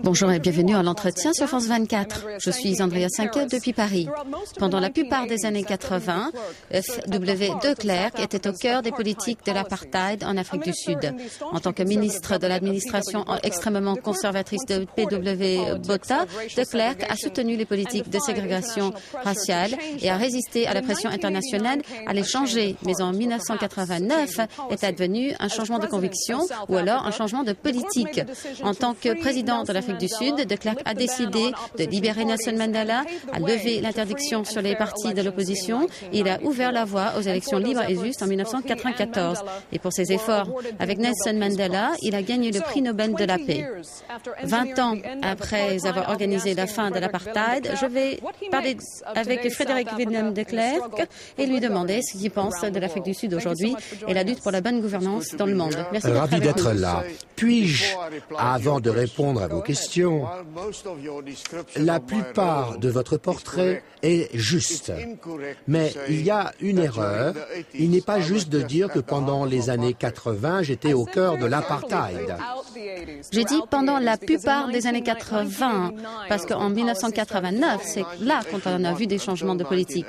Bonjour et bienvenue à l'entretien sur France 24. Je suis Andrea Cinquet depuis Paris. Pendant la plupart des années 80, F.W. de Klerk était au cœur des politiques de l'apartheid en Afrique du Sud. En tant que ministre de l'administration extrêmement conservatrice de P.W. Botha, de Klerk a soutenu les politiques de ségrégation raciale et a résisté à la pression internationale à les changer. Mais en 1989 est advenu un changement de conviction ou alors un changement de politique. En tant que président de l'Afrique du Sud, de Klerk a décidé de libérer Nelson Mandela, a levé l'interdiction sur les partis de l'opposition et il a ouvert la voie aux élections libres et justes en 1994. Et pour ses efforts avec Nelson Mandela, il a gagné le prix Nobel de la paix. 20 ans après avoir organisé la fin de l'apartheid, je vais parler avec Frédéric Willem de Klerk et lui demander ce qu'il pense de l'Afrique du Sud aujourd'hui et la lutte pour la bonne gouvernance dans le monde. Merci Ravi d'être là. Puis-je, avant de répondre à vos questions, la plupart de votre portrait est juste. Mais il y a une erreur. Il n'est pas juste de dire que pendant les années 80, j'étais au cœur de l'apartheid. J'ai dit pendant la plupart des années 80, parce qu'en 1989, c'est là qu'on a vu des changements de politique.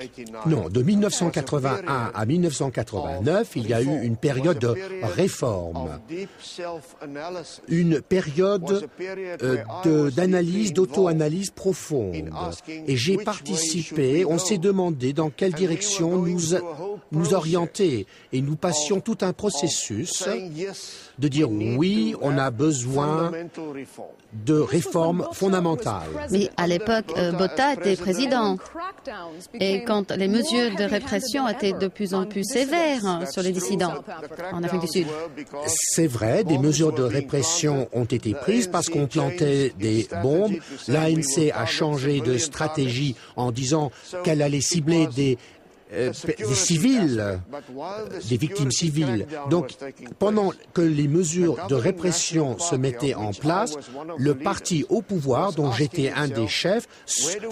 Non, de 1981 à 1989, il y a eu une période de réforme, une période d'analyse, d'auto-analyse profonde. Et j'ai participé, on s'est demandé dans quelle direction nous orienter. Et nous passions tout un processus de dire oui, on a besoin de réformes fondamentales. Mais à l'époque, Botha était président. Et quand les mesures de répression étaient de plus en plus sévères sur les dissidents en Afrique du Sud. C'est vrai, des mesures de répression ont été prises parce qu'on plantait des bombes. L'ANC a changé de stratégie en disant qu'elle allait cibler des civils, des victimes civiles. Donc, pendant que les mesures de répression se mettaient en place, le parti au pouvoir, dont j'étais un des chefs,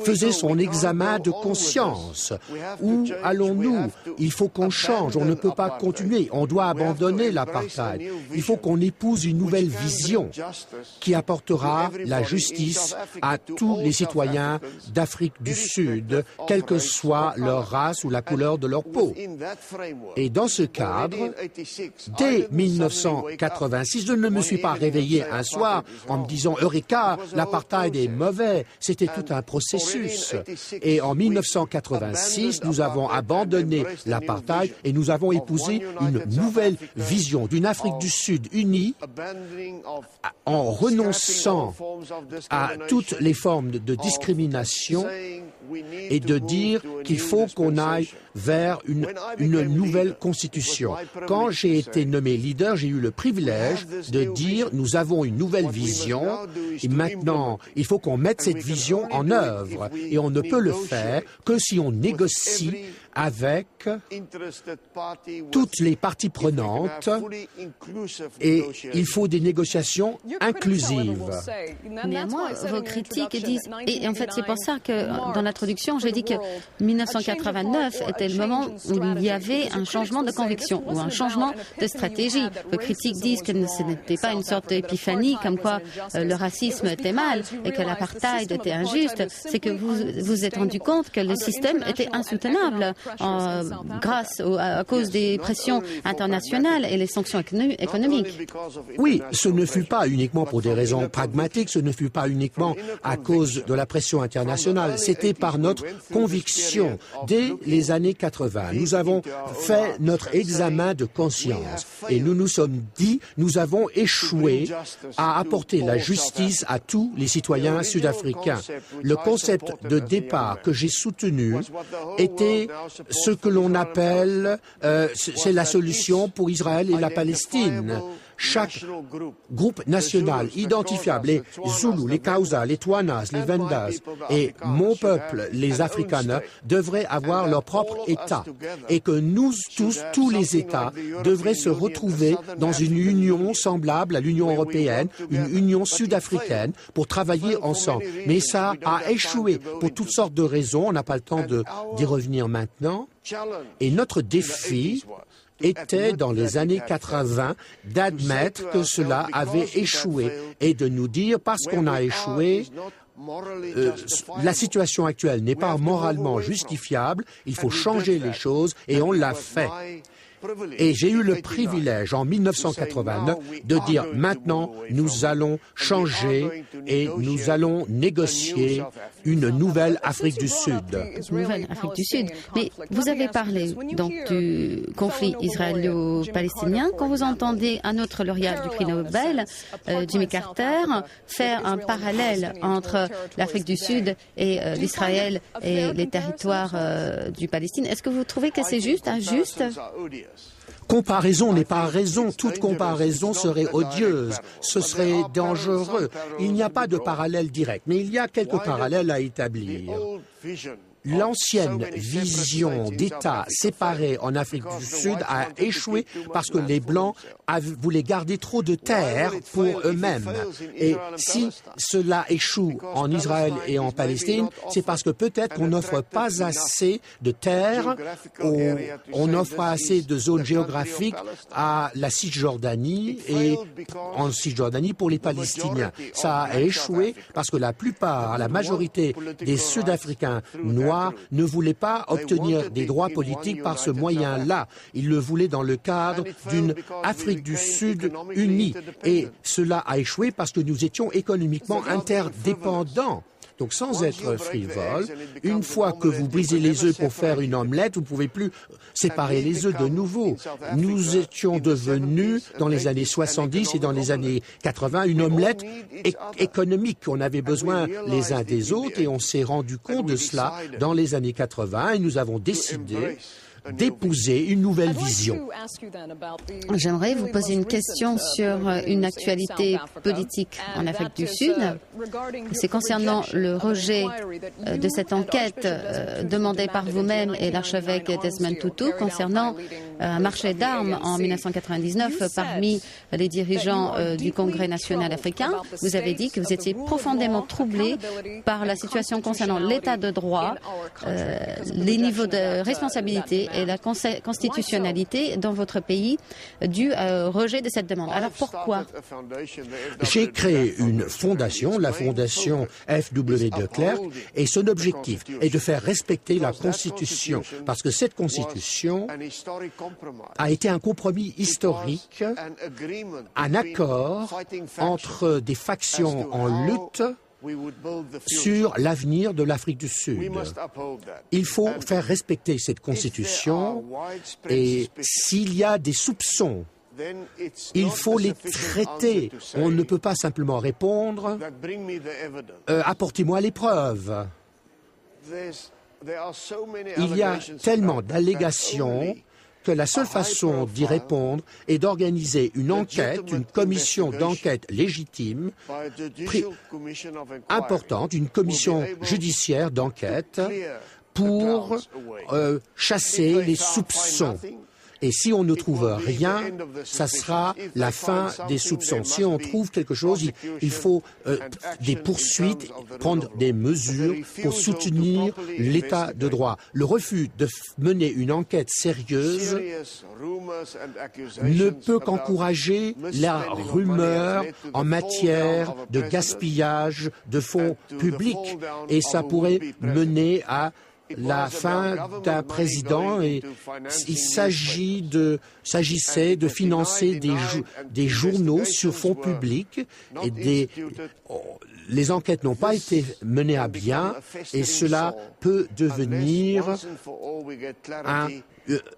faisait son examen de conscience. Où allons-nous? Il faut qu'on change, on ne peut pas continuer, on doit abandonner l'apartheid. Il faut qu'on épouse une nouvelle vision qui apportera la justice à tous les citoyens d'Afrique du Sud, quelle que soit leur race ou la couleur de leur peau. Et dans ce cadre, dès 1986, je ne me suis pas réveillé un soir en me disant « Eureka, l'apartheid est mauvais ». C'était tout un processus. Et en 1986, nous avons abandonné l'apartheid et nous avons épousé une nouvelle vision d'une Afrique du Sud unie en renonçant à toutes les formes de discrimination et de dire qu'il faut qu'on aille vers une nouvelle constitution. Quand j'ai été nommé leader, j'ai eu le privilège de dire nous avons une nouvelle vision et maintenant il faut qu'on mette cette vision en œuvre et on ne peut le faire que si on négocie avec toutes les parties prenantes et il faut des négociations inclusives. Néanmoins, vos critiques disent, et en fait c'est pour ça que dans l'introduction j'ai dit que 1989 était le moment où il y avait un changement de conviction ou un changement de stratégie. Vos critiques disent que ce n'était pas une sorte d'épiphanie comme quoi le racisme était mal et que l'apartheid était injuste, c'est que vous vous êtes rendu compte que le système était insoutenable à cause des pressions internationales et les sanctions économiques. Oui, ce ne fut pas uniquement pour des raisons pragmatiques, ce ne fut pas uniquement à cause de la pression internationale, c'était par notre conviction. Dès les années 80, nous avons fait notre examen de conscience et nous nous sommes dit, nous avons échoué à apporter la justice à tous les citoyens sud-africains. Le concept de départ que j'ai soutenu était ce que l'on appelle, c'est la solution pour Israël et la Palestine. Chaque groupe national identifiable, les Zoulous, les Xhosa, les Tswanas, les Vendas et mon peuple, les Afrikaners, devraient avoir leur propre État et que nous tous les États devraient se retrouver dans une union semblable à l'Union européenne, une union sud-africaine pour travailler ensemble. Mais ça a échoué pour toutes sortes de raisons, on n'a pas le temps d'y revenir maintenant. Et notre défi était, dans les années 80, d'admettre que cela avait échoué et de nous dire, parce qu'on a échoué, la situation actuelle n'est pas moralement justifiable, il faut changer les choses, et on l'a fait. Et j'ai eu le privilège, en 1989, de dire maintenant, nous allons changer et nous allons négocier une nouvelle Afrique du Sud. Nouvelle Afrique du Sud. Mais vous avez parlé donc du conflit israélo-palestinien. Quand vous entendez un autre lauréat du prix Nobel, Jimmy Carter, faire un parallèle entre l'Afrique du Sud et l'Israël et les territoires du Palestine, est-ce que vous trouvez que c'est juste, injuste? Comparaison n'est pas raison. Toute comparaison serait odieuse. Ce serait dangereux. Il n'y a pas de parallèle direct, mais il y a quelques parallèles à établir. L'ancienne vision d'État séparé en Afrique du Sud a échoué parce que les Blancs voulaient garder trop de terres pour eux-mêmes. Et si cela échoue en Israël et en Palestine, c'est parce que peut-être qu'on n'offre pas assez de terres, on n'offre pas assez de zones géographiques à la Cisjordanie et en Cisjordanie pour les Palestiniens. Ça a échoué parce que la majorité des Sud-Africains noirs ne voulaient pas obtenir des droits politiques par ce moyen-là. Ils le voulaient dans le cadre d'une Afrique du Sud unie. Et cela a échoué parce que nous étions économiquement interdépendants. Donc, sans être frivole, une fois que vous brisez les œufs pour faire une omelette, vous ne pouvez plus séparer les œufs de nouveau. Nous étions devenus, dans les années 70 et dans les années 80, une omelette économique. On avait besoin les uns des autres et on s'est rendu compte de cela dans les années 80 et nous avons décidé d'épouser une nouvelle vision. J'aimerais vous poser une question sur une actualité politique en Afrique du Sud. C'est concernant le rejet de cette enquête demandée par vous-même et l'archevêque Desmond Tutu concernant un marché d'armes en 1999 parmi les dirigeants du Congrès national africain. Vous avez dit que vous étiez profondément troublé par la situation concernant l'état de droit, les niveaux de responsabilité et la constitutionnalité dans votre pays dû au rejet de cette demande. Alors pourquoi? J'ai créé une fondation, la fondation F.W. de Klerk, et son objectif est de faire respecter la Constitution, parce que cette Constitution a été un compromis historique, un accord entre des factions en lutte sur l'avenir de l'Afrique du Sud. Il faut faire respecter cette Constitution et s'il y a des soupçons, il faut les traiter. On ne peut pas simplement répondre « apportez-moi les preuves ». Il y a tellement d'allégations que la seule façon d'y répondre est d'organiser une enquête, une commission d'enquête légitime, importante, une commission judiciaire d'enquête pour chasser les soupçons. Et si on ne trouve rien, ça sera la fin des soupçons. Si on trouve quelque chose, il faut des poursuites, prendre des mesures pour soutenir l'état de droit. Le refus de mener une enquête sérieuse ne peut qu'encourager la rumeur en matière de gaspillage de fonds publics. Et ça pourrait mener à la fin d'un président et il s'agissait de financer des journaux sur fonds publics et les enquêtes n'ont pas été menées à bien et cela peut devenir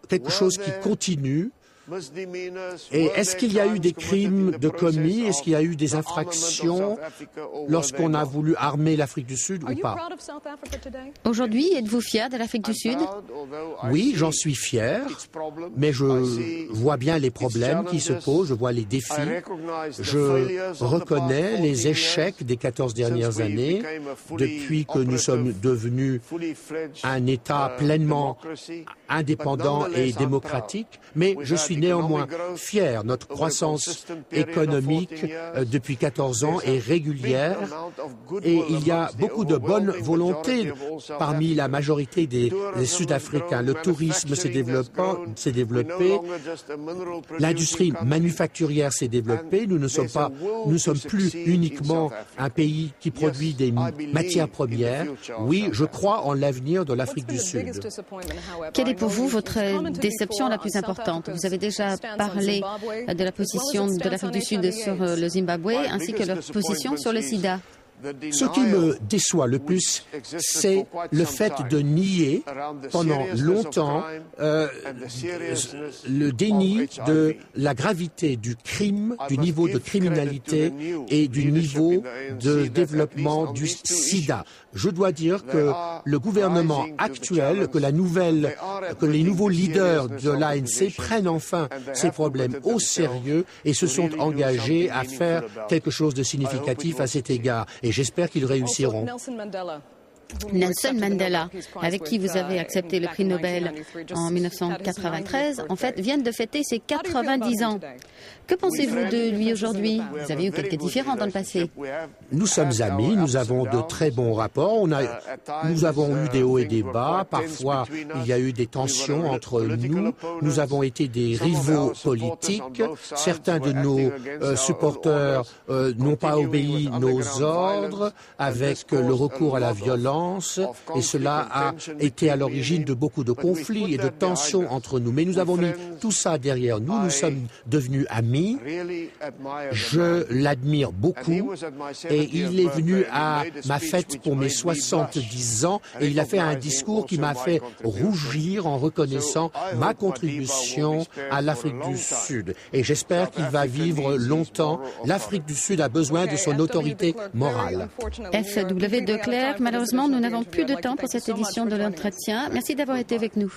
quelque chose qui continue. Et est-ce qu'il y a eu des crimes de commis? Est-ce qu'il y a eu des infractions lorsqu'on a voulu armer l'Afrique du Sud ou pas? Aujourd'hui, êtes-vous fier de l'Afrique du Sud? Oui, j'en suis fier, mais je vois bien les problèmes qui se posent, je vois les défis. Je reconnais les échecs des 14 dernières années depuis que nous sommes devenus un État pleinement indépendant et démocratique, mais je suis suis néanmoins fier. Notre croissance économique depuis 14 ans est régulière et il y a beaucoup de bonne volonté parmi la majorité des Sud-Africains. Le tourisme s'est développé, l'industrie manufacturière s'est développée. Nous ne sommes plus uniquement un pays qui produit des matières premières. Oui, je crois en l'avenir de l'Afrique du Sud. Quelle est pour vous votre déception la plus importante? Vous avez déjà parlé de la position de l'Afrique du Sud sur le Zimbabwe ainsi que leur position sur le sida. Ce qui me déçoit le plus, c'est le fait de nier pendant longtemps le déni de la gravité du crime, du niveau de criminalité et du niveau de développement du sida. Je dois dire que le gouvernement actuel, que les nouveaux leaders de l'ANC prennent enfin ces problèmes au sérieux et se sont engagés à faire quelque chose de significatif à cet égard. Et j'espère qu'ils réussiront. Nelson Mandela, avec qui vous avez accepté le prix Nobel en 1993, en fait, vient de fêter ses 90 ans. Que pensez-vous de lui aujourd'hui? Vous avez eu quelques différends dans le passé. Nous sommes amis, nous avons de très bons rapports, nous avons eu des hauts et des bas, parfois il y a eu des tensions entre nous, nous avons été des rivaux politiques, certains de nos supporters n'ont pas obéi nos ordres avec le recours à la violence et cela a été à l'origine de beaucoup de conflits et de tensions entre nous. Mais nous avons mis tout ça derrière nous, nous sommes devenus amis. Je l'admire beaucoup et il est venu à ma fête pour mes 70 ans et il a fait un discours qui m'a fait rougir en reconnaissant ma contribution à l'Afrique du Sud. Et j'espère qu'il va vivre longtemps. L'Afrique du Sud a besoin de son autorité morale. F.W. de Klerk, malheureusement, nous n'avons plus de temps pour cette édition de l'entretien. Merci d'avoir été avec nous.